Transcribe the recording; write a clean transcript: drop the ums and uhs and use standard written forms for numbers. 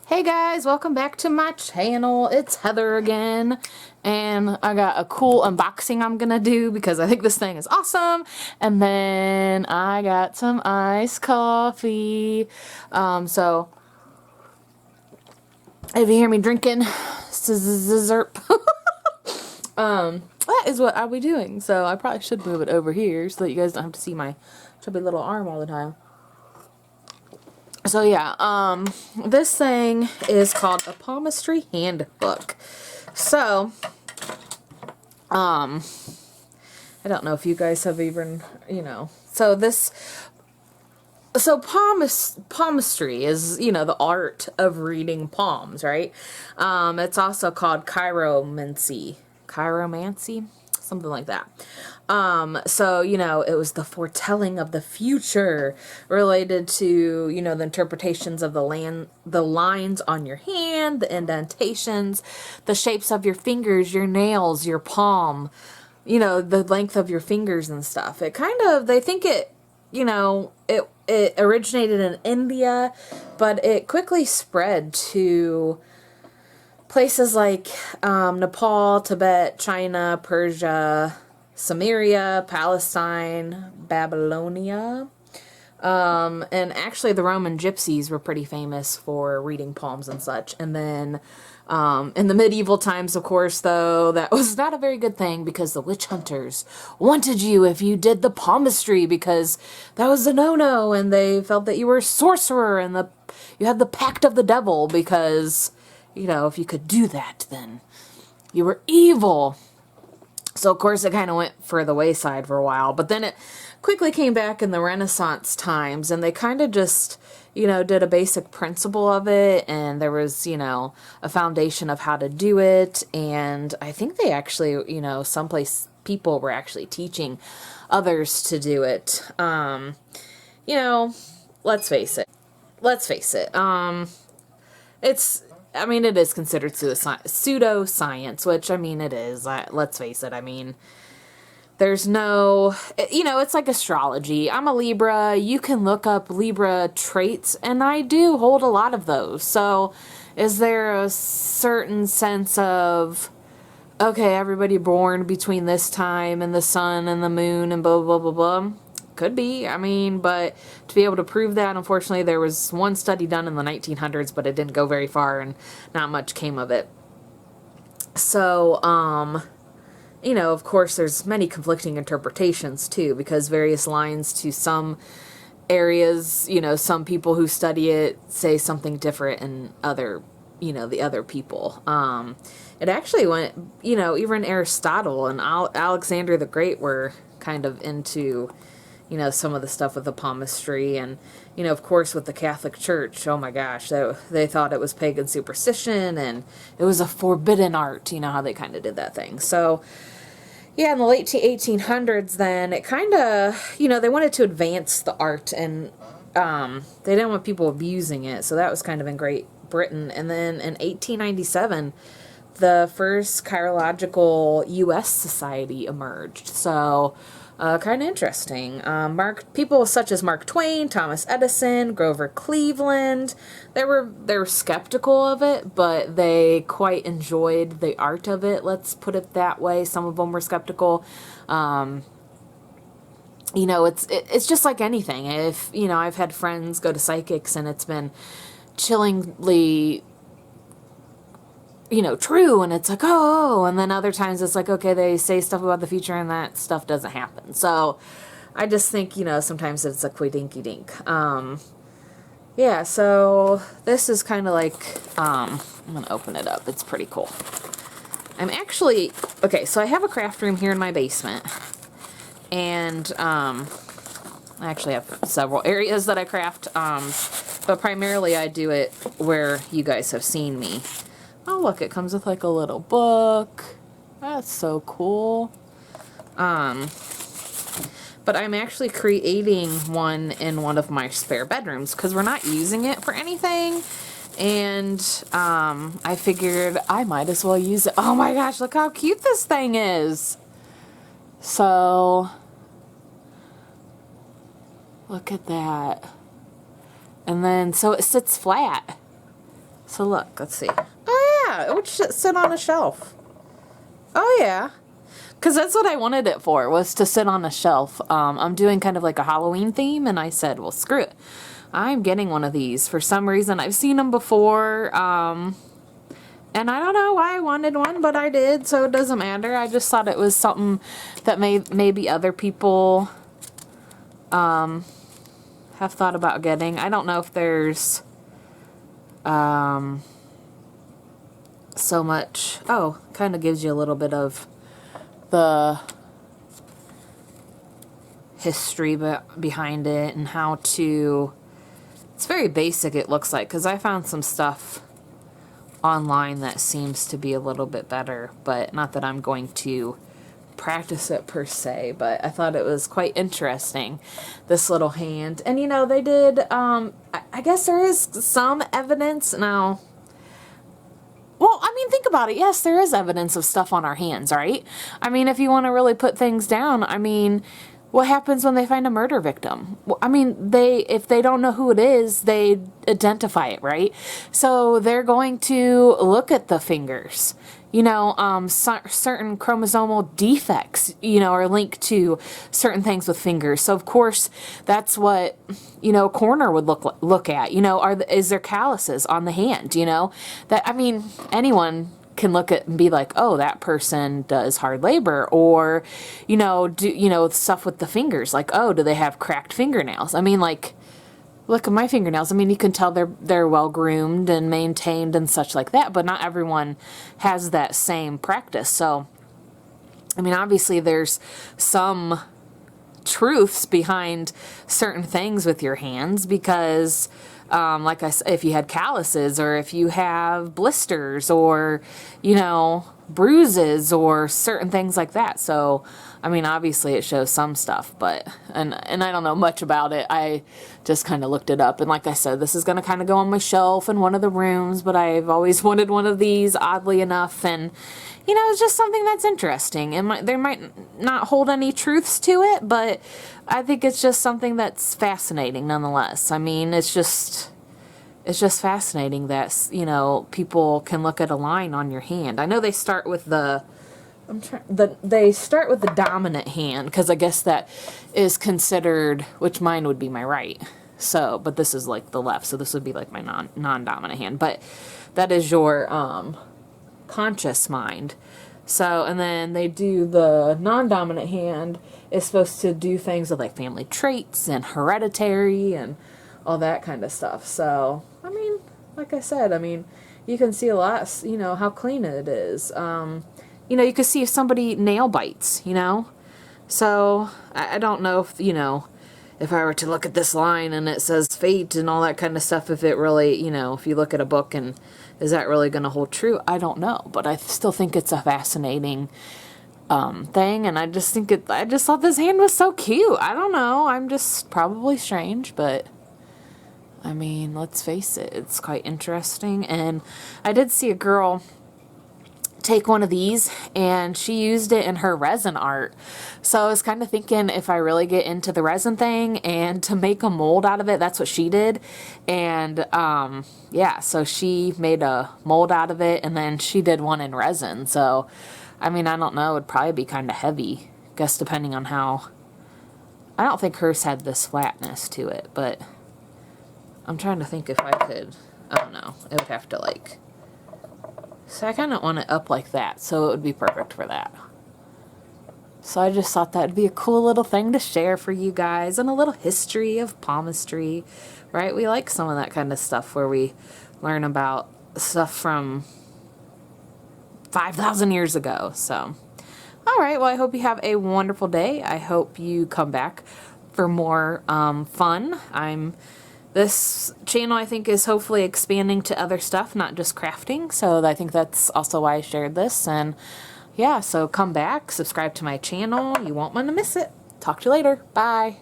Hey guys, welcome back to my channel. It's Heather again, and I got a cool unboxing I'm gonna do because I think this thing is awesome. And then I got some iced coffee. So if you hear me drinking, zerp. That is what I'll be doing. So I probably should move it over here so that you guys don't have to see my chubby little arm all the time. So yeah, this thing is called a Palmistry handbook. So, I don't know if you guys have even, palmistry is, the art of reading palms, right? It's also called chiromancy, something like that. So, it was the foretelling of the future related to, the interpretations of the lines on your hand, the indentations, the shapes of your fingers, your nails, your palm, the length of your fingers and stuff. They think it originated in India, but it quickly spread to places like Nepal, Tibet, China, Persia, Samaria, Palestine, Babylonia. And actually the Roman gypsies were pretty famous for reading palms and such. And then in the medieval times, of course, though, that was not a very good thing because the witch hunters wanted you if you did the palmistry because that was a no-no, and they felt that you were a sorcerer and you had the pact of the devil because, if you could do that, then you were evil. So, of course, it kind of went for the wayside for a while. But then it quickly came back in the Renaissance times, and they kind of just, did a basic principle of it. And there was, a foundation of how to do it. And I think they actually, people were actually teaching others to do it. Let's face it. It is considered pseudoscience, which, it is. Let's face it. There's no, it's like astrology. I'm a Libra. You can look up Libra traits, and I do hold a lot of those. So, is there a certain sense of, okay, everybody born between this time and the sun and the moon and blah, blah, blah, blah? Could be, but to be able to prove that, unfortunately, there was one study done in the 1900s, but it didn't go very far and not much came of it. So, of course, there's many conflicting interpretations, too, because various lines to some areas, some people who study it say something different and the other people. It actually went, even Aristotle and Alexander the Great were kind of into some of the stuff with the palmistry, and, of course, with the Catholic Church, oh my gosh, they thought it was pagan superstition, and it was a forbidden art, how they kind of did that thing. So, yeah, in the late 1800s, then, it kind of, they wanted to advance the art, and they didn't want people abusing it, so that was kind of in Great Britain. And then in 1897, the first chirological U.S. society emerged, so kind of interesting. People such as Mark Twain, Thomas Edison, Grover Cleveland, they were skeptical of it, but they quite enjoyed the art of it. Let's put it that way. Some of them were skeptical. It's just like anything. If I've had friends go to psychics and it's been chillingly true, and it's like, oh, and then other times it's like, okay, they say stuff about the future and that stuff doesn't happen. So I just think, sometimes it's a quidinky-dink. Yeah, so this is kind of like, I'm going to open it up. It's pretty cool. So I have a craft room here in my basement, and I actually have several areas that I craft, but primarily I do it where you guys have seen me. Oh, look, it comes with like a little book. That's so cool. But I'm actually creating one in one of my spare bedrooms because we're not using it for anything. And I figured I might as well use it. Oh my gosh, look how cute this thing is. So, look at that. And then, so it sits flat. So look, let's see. Oh yeah, it would sit on a shelf. Oh yeah. Because that's what I wanted it for, was to sit on a shelf. I'm doing kind of like a Halloween theme, and I said, well, screw it. I'm getting one of these. For some reason, I've seen them before, and I don't know why I wanted one, but I did, so it doesn't matter. I just thought it was something that maybe other people have thought about getting. I don't know if there's so much. Oh, kind of gives you a little bit of the history behind it and how to. It's very basic, it looks like, because I found some stuff online that seems to be a little bit better, but not that I'm going to practice it per se, but I thought it was quite interesting, this little hand. And you know, they did, I guess there is some evidence now. Well, I mean, think about it. Yes, there is evidence of stuff on our hands, right? I mean, if you want to really put things down, I mean, what happens when they find a murder victim? Well, I mean, if they don't know who it is, they identify it, right? So they're going to look at the fingers. You know, certain chromosomal defects, you know, are linked to certain things with fingers. So, of course, that's what, you know, a coroner would look at. You know, is there calluses on the hand, you know? That, I mean, anyone can look at and be like, oh, that person does hard labor, or, you know, stuff with the fingers, like, oh, do they have cracked fingernails? I mean, like, look at my fingernails. I mean, you can tell they're well groomed and maintained and such like that, but not everyone has that same practice. So, I mean, obviously there's some truths behind certain things with your hands, because like I said, if you had calluses, or if you have blisters, or, you know, bruises, or certain things like that. So, I mean, obviously it shows some stuff, but, and I don't know much about it. I just kind of looked it up, and like I said, this is going to kind of go on my shelf in one of the rooms, but I've always wanted one of these, oddly enough, and, you know, it's just something that's interesting. There might not hold any truths to it, but I think it's just something that's fascinating nonetheless. I mean, it's just fascinating that, you know, people can look at a line on your hand. I know they start with they start with the dominant hand, because I guess that is considered, which mine would be my right. So, but this is like the left, so this would be like my non-dominant hand. But that is your conscious mind. So, and then they do the non-dominant hand is supposed to do things with like family traits and hereditary and all that kind of stuff. So, I mean, like I said, I mean, you can see a lot, you know, how clean it is. You know, you can see if somebody nail bites, you know. So, I don't know if, you know, if I were to look at this line and it says fate and all that kind of stuff, if it really, you know, if you look at a book and is that really going to hold true? I don't know. But I still think it's a fascinating thing. And I just thought this hand was so cute. I don't know. I'm just probably strange, but I mean, let's face it, it's quite interesting. And I did see a girl take one of these, and she used it in her resin art. So I was kind of thinking, if I really get into the resin thing and to make a mold out of it, that's what she did. And yeah, so she made a mold out of it, and then she did one in resin. So I mean, I don't know, it would probably be kind of heavy, I guess, depending on how. I don't think hers had this flatness to it, but I'm trying to think if I could. I don't know, it would have to like. So I kind of want it up like that, so it would be perfect for that. So I just thought that would be a cool little thing to share for you guys, and a little history of palmistry, right? We like some of that kind of stuff where we learn about stuff from 5,000 years ago. So, all right, well, I hope you have a wonderful day. I hope you come back for more fun. This channel, I think, is hopefully expanding to other stuff, not just crafting. So I think that's also why I shared this. And yeah, so come back, subscribe to my channel. You won't want to miss it. Talk to you later. Bye.